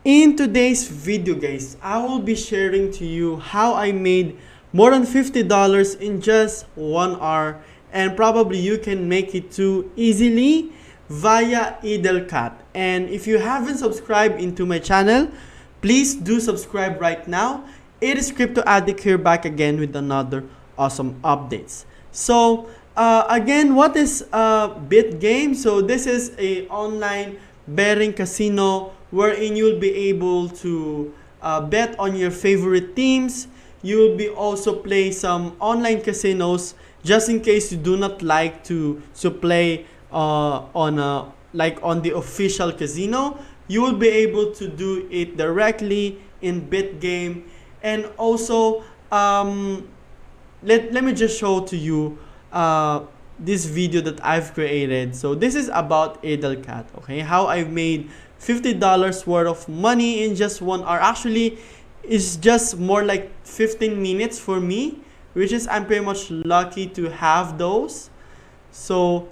In today's video, guys, I will be sharing to you how I made more than $50 in just 1 hour, and probably you can make it too easily via IdleCat. And if you haven't subscribed into my channel, please do subscribe right now. It is Crypto Addict here, back again with another awesome updates. So again, what is Bitgame? So this is a online betting casino wherein you'll be able to bet on your favorite teams. You'll be also play some online casinos just in case you do not like to play on the official casino. You will be able to do it directly in Bitgame. And also let me just show to you this video that I've created. So this is about IdleCat, okay? How I've made $50 worth of money in just 1 hour. Actually, it's just more like 15 minutes for me, which is I'm pretty much lucky to have those. So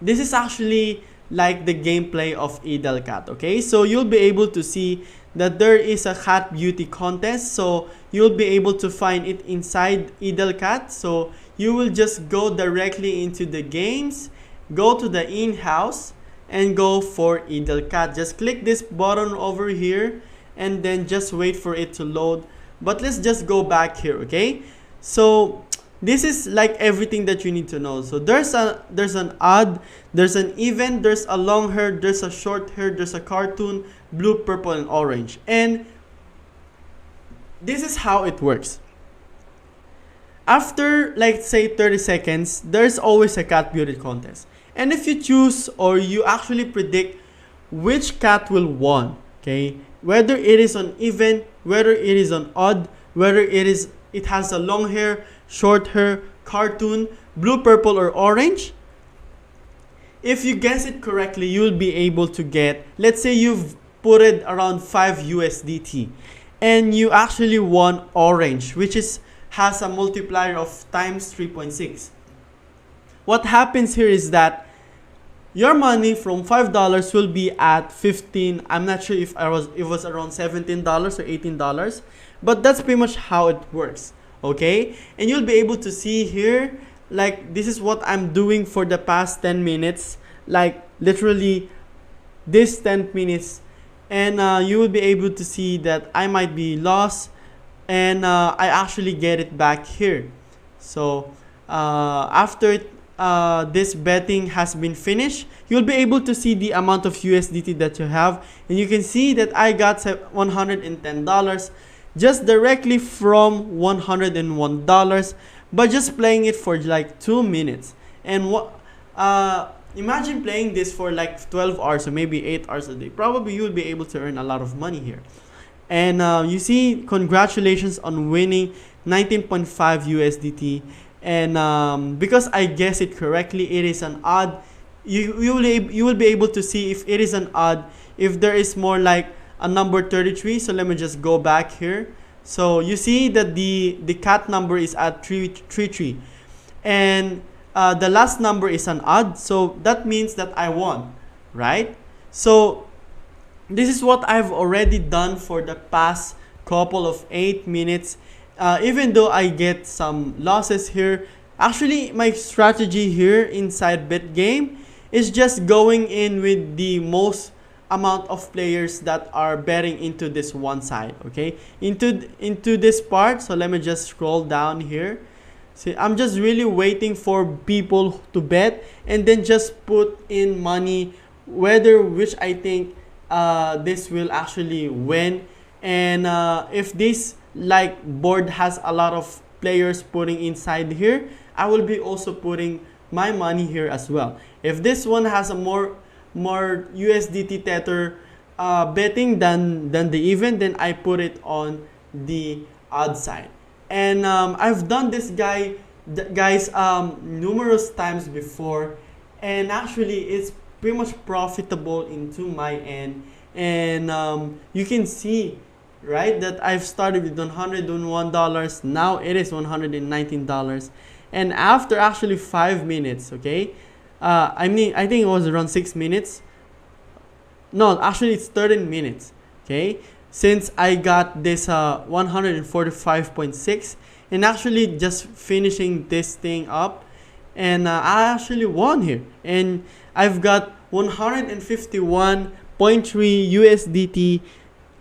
this is actually like the gameplay of IdleCat, okay? So you'll be able to see that there is a cat beauty contest, so you'll be able to find it inside IdleCat. So you will just go directly into the games, go to the in-house, and go for IdleCat. Just click this button over here and then just wait for it to load. But let's just go back here, okay? So this is like everything that you need to know. So there's an odd, there's an even, there's a long hair, there's a short hair, there's a cartoon, blue, purple, and orange. And this is how it works. After, like, say 30 seconds, there's always a cat beauty contest. And if you choose or you actually predict which cat will win, okay, whether it is on even, whether it is on odd, whether it has a long hair, short hair, cartoon, blue, purple, or orange, if you guess it correctly, you'll be able to get, let's say you've put it around 5 USDT and you actually won orange, which has a multiplier of times 3.6. What happens here is that your money from $5 will be at 15. I'm not sure if it was around $17 or $18, but that's pretty much how it works, okay? And you'll be able to see here, like, this is what I'm doing for the past 10 minutes, like literally this 10 minutes, and you will be able to see that I might be lost, and I actually get it back here. So after this betting has been finished, you'll be able to see the amount of USDT that you have, and you can see that I got $110 just directly from $101 by just playing it for like 2 minutes. And imagine playing this for like 12 hours or maybe 8 hours a day. Probably you'll be able to earn a lot of money here. And you see, congratulations on winning 19.5 USDT. And because I guessed it correctly, it is an odd. You will be able to see if it is an odd, if there is more like a number 33. So let me just go back here. So you see that the cat number is at 33, and the last number is an odd, so that means that I won, right? So this is what I've already done for the past couple of 8 minutes. Even though I get some losses here, actually my strategy here inside Bitgame is just going in with the most amount of players that are betting into this one side, okay, into this part. So let me just scroll down here. See, I'm just really waiting for people to bet and then just put in money which I think this will actually win. And if this like board has a lot of players putting inside here, I will be also putting my money here as well. If this one has a more USDT Tether betting than the even, then I put it on the odd side. And I've done this guys numerous times before, and actually it's pretty much profitable into my end. And you can see, right, that I've started with $101. Now it is $119. And after actually 5 minutes, okay, I think it was around 6 minutes. no, actually it's 13 minutes. Okay, since I got this 145.6, and actually just finishing this thing up, and I actually won here, and I've got 151.3 USDT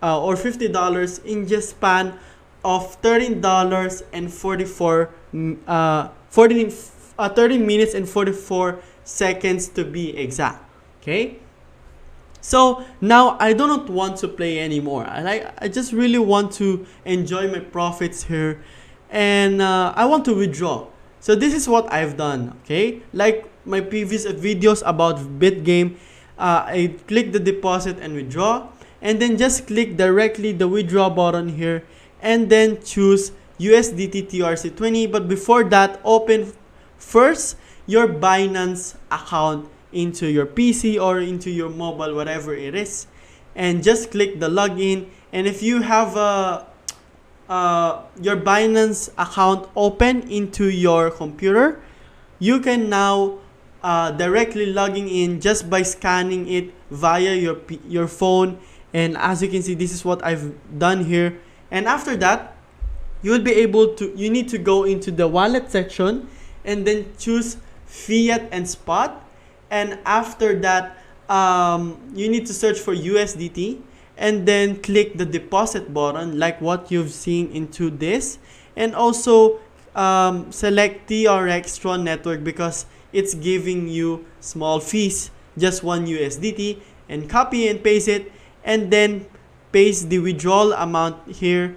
or $50 in just span of $13 and 13 minutes and 44 seconds to be exact. Okay, so now I do not want to play anymore. I just really want to enjoy my profits here, and I want to withdraw. So this is what I've done. Okay, like my previous videos about Bitgame, I click the deposit and withdraw, and then just click directly the withdraw button here, and then choose USDT TRC20. But before that, open first your Binance account into your PC or into your mobile, whatever it is, and just click the login. And if you have your Binance account open into your computer, you can now directly logging in just by scanning it via your phone. And as you can see, this is what I've done here. And after that, you will be able to, you need to go into the wallet section and then choose fiat and spot. And after that, you need to search for USDT, and then click the deposit button like what you've seen into this, and also select TRX Tron network because it's giving you small fees, just 1 USDT, and copy and paste it, and then paste the withdrawal amount here.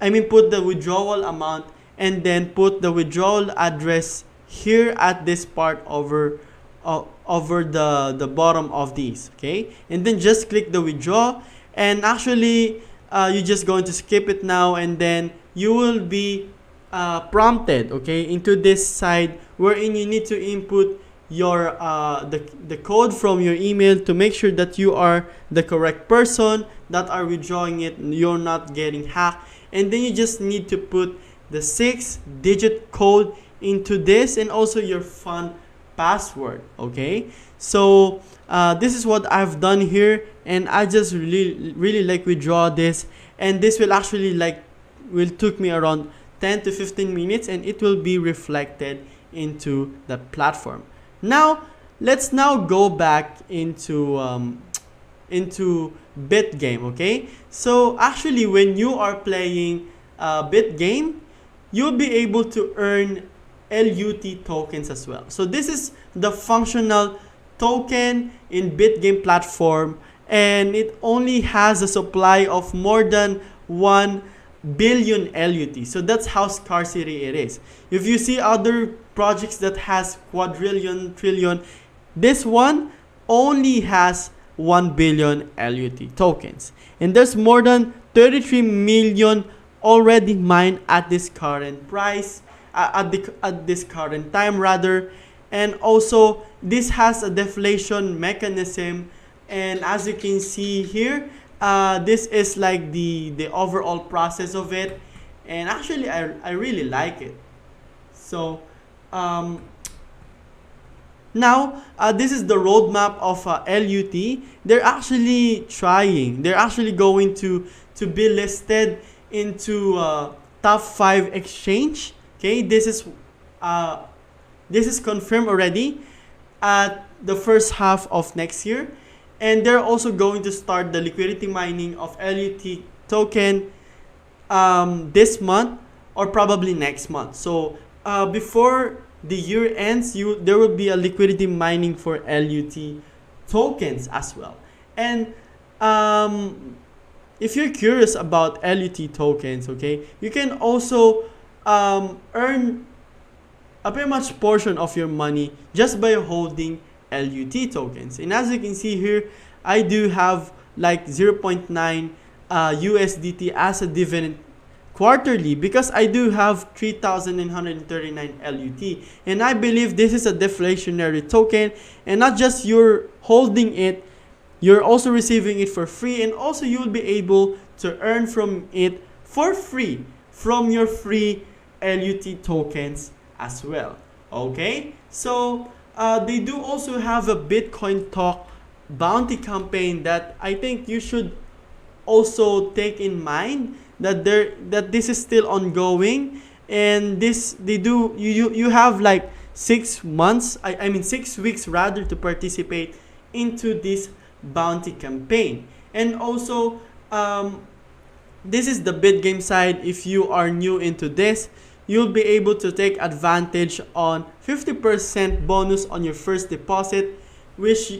Put the withdrawal amount, and then put the withdrawal address here at this part over the bottom of these. Okay, and then just click the withdraw, and actually you're just going to skip it now, and then you will be prompted, okay, into this side wherein you need to input your the code from your email to make sure that you are the correct person that are withdrawing it, you're not getting hacked. And then you just need to put the 6-digit code into this, and also your fund password. Okay, so this is what I've done here, and I just really like withdraw this, and this will actually will took me around 10 to 15 minutes, and it will be reflected into the platform. Now let's now go back into Bitgame. Okay, so actually when you are playing Bitgame, you'll be able to earn LUT tokens as well. So this is the functional token in Bitgame platform, and it only has a supply of more than 1 billion LUT. So that's how scarcity it is. If you see other projects that has quadrillion, trillion, this one only has 1 billion LUT tokens, and there's more than 33 million already mined at this current price, at this current time rather. And also this has a deflation mechanism, and as you can see here, this is like the overall process of it, and actually I really like it. So now this is the roadmap of LUT. They're actually going to be listed into top 5 exchange. Okay, this is confirmed already at the first half of next year, and they're also going to start the liquidity mining of LUT token this month or probably next month. So before the year ends, there will be a liquidity mining for LUT tokens as well. And if you're curious about LUT tokens, okay, you can also earn a pretty much portion of your money just by holding LUT tokens. And as you can see here, I do have like 0.9 USDT as a dividend quarterly because I do have 3,939 LUT, and I believe this is a deflationary token, and not just you're holding it, you're also receiving it for free, and also you will be able to earn from it for free from your free LUT tokens as well. Okay, so they do also have a Bitcoin talk bounty campaign that I think you should also take in mind, that this is still ongoing, and this they do you have like 6 months, I mean 6 weeks rather, to participate into this bounty campaign. And also, this is the Bitgame side. If you are new into this, you'll be able to take advantage on 50% bonus on your first deposit, which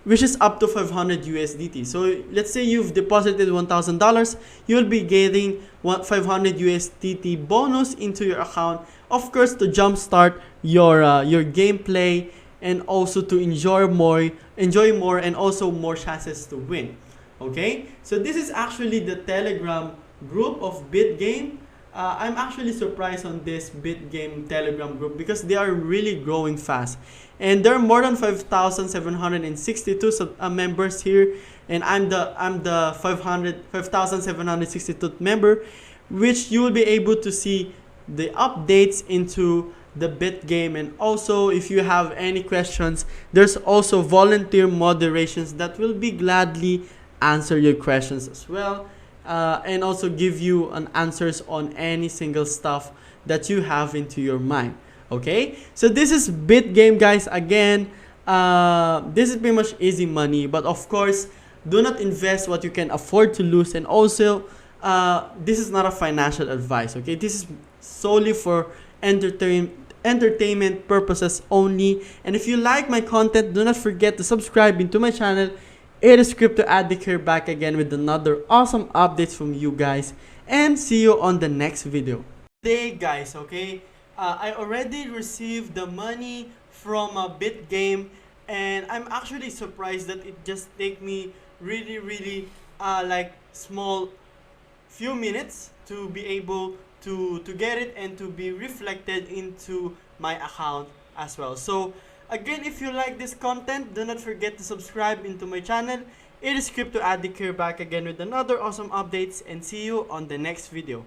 is up to 500 USDT. So let's say you've deposited $1,000, you'll be getting 500 USDT bonus into your account, of course, to jumpstart your gameplay, and also to enjoy more, and also more chances to win. Okay, so this is actually the Telegram group of Bitgame. I'm actually surprised on this Bitgame Telegram group because they are really growing fast, and there are more than 5,762 members here, and I'm the 5,762th member, which you will be able to see the updates into the Bitgame. And also, if you have any questions, there's also volunteer moderations that will be gladly answer your questions as well, and also give you an answers on any single stuff that you have into your mind. Okay, so this is Bitgame, guys. Again, this is pretty much easy money, but of course, do not invest what you can afford to lose. And also, this is not a financial advice. Okay, this is solely for entertainment purposes only. And if you like my content, do not forget to subscribe into my channel. It is IdleCat here, back again with another awesome updates from you guys, and see you on the next video. Today, guys, okay, I already received the money from Bitgame, and I'm actually surprised that it just take me really like small few minutes to be able to get it and to be reflected into my account as well. So again, if you like this content, do not forget to subscribe into my channel. It is IdleCat here, back again with another awesome updates, and see you on the next video.